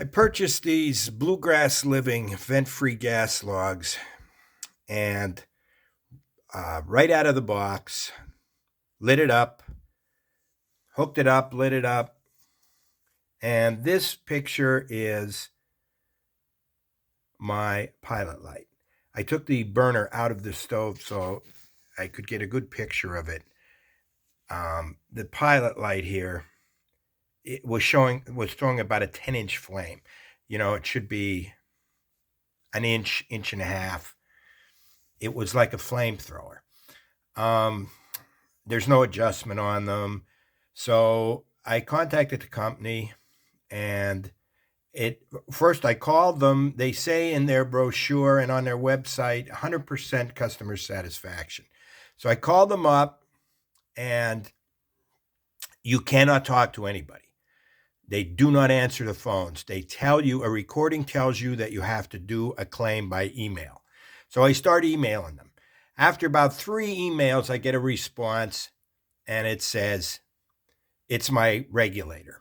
I purchased these Bluegrass Living vent-free gas logs, and right out of the box, lit it up, hooked it up, lit it up, and this picture is my pilot light. I took the burner out of the stove so I could get a good picture of it. The pilot light here, it was throwing about a 10-inch flame. It should be an inch and a half. It was like a flamethrower. There's no adjustment on them. So I contacted the company, and first I called them. They say in their brochure and on their website, 100% customer satisfaction. So I called them up, and you cannot talk to anybody. They do not answer the phones. They tell you, a recording tells you that you have to do a claim by email. So I start emailing them. After about 3 emails, I get a response, and it says, it's my regulator.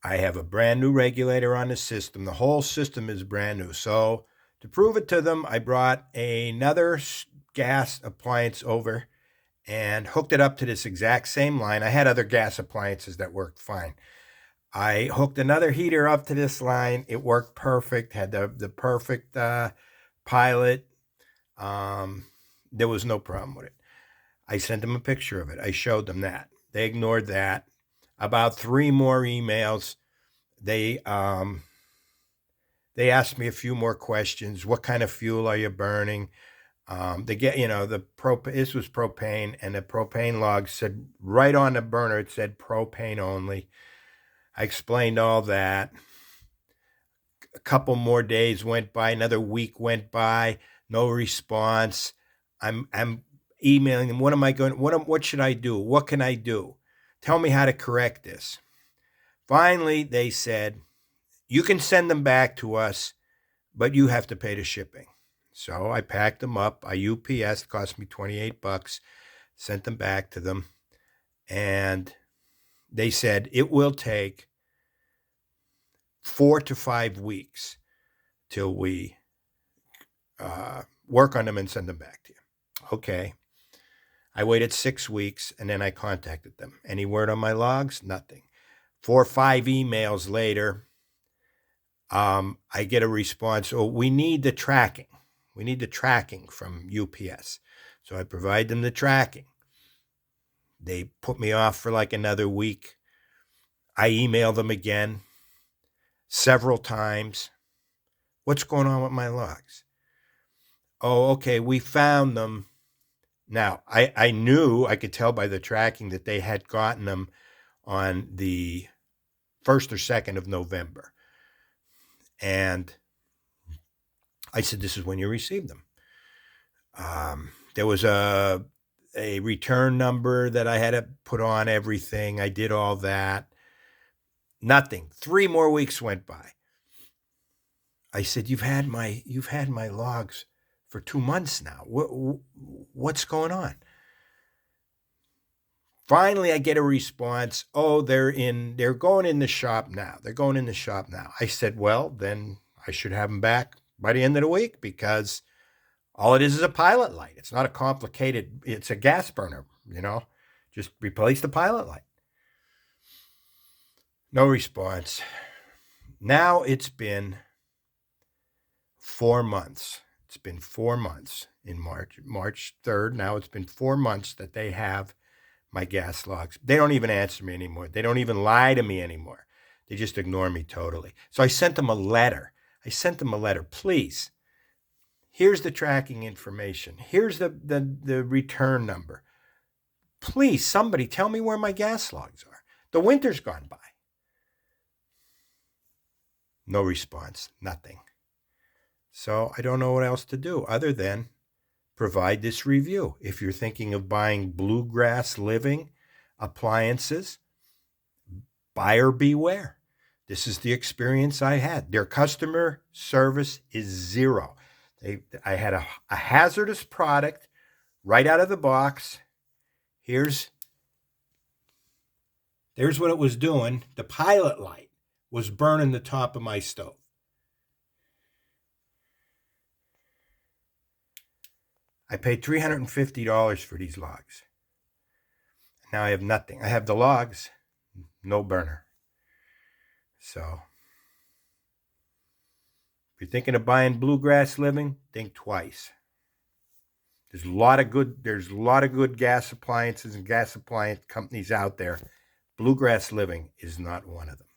I have a brand new regulator on the system. The whole system is brand new. So to prove it to them, I brought another gas appliance over and hooked it up to this exact same line. I had other gas appliances that worked fine. I hooked another heater up to this line. It worked perfect, had the perfect pilot. There was no problem with it. I sent them a picture of it. I showed them that. They ignored that. About 3 more emails. They asked me a few more questions. What kind of fuel are you burning? This was propane, and the propane log said right on the burner, it said propane only. I explained all that. A couple more days went by, another week went by, no response. I'm emailing them. What should I do? What can I do? Tell me how to correct this. Finally, they said, you can send them back to us, but you have to pay the shipping. So I packed them up. I UPS, cost me $28, sent them back to them. And they said it will take 4 to 5 weeks till we work on them and send them back to you. Okay. I waited 6 weeks, and then I contacted them. Any word on my logs? Nothing. 4 or 5 emails later, I get a response. Oh, we need the tracking. We need the tracking from UPS. So I provide them the tracking. They put me off for like another week. I email them again several times. What's going on with my logs? Oh, okay, we found them. Now, I knew, I could tell by the tracking that they had gotten them on the 1st or 2nd of November. And I said, this is when you received them. There was a return number that I had to put on everything. I did all that. Nothing. 3 more weeks went by. I said, you've had my logs for 2 months now. What's going on? Finally, I get a response. Oh, they're going in the shop now. They're going in the shop now. I said, well, then I should have them back by the end of the week, because all it is a pilot light. It's not it's a gas burner, just replace the pilot light. No response. Now it's been 4 months. It's been 4 months in March 3rd. Now it's been 4 months that they have my gas logs. They don't even answer me anymore. They don't even lie to me anymore. They just ignore me totally. So I sent them a letter. Please, here's the tracking information. Here's the return number. Please, somebody tell me where my gas logs are. The winter's gone by. No response, nothing. So I don't know what else to do other than provide this review. If you're thinking of buying Bluegrass Living appliances, buyer beware. This is the experience I had. Their customer service is zero. I had a hazardous product right out of the box. Here's what it was doing. The pilot light was burning the top of my stove. I paid $350 for these logs. Now I have nothing. I have the logs, no burner. So if you're thinking of buying Bluegrass Living, think twice. There's a lot of good gas appliances and gas appliance companies out there. Bluegrass Living is not one of them.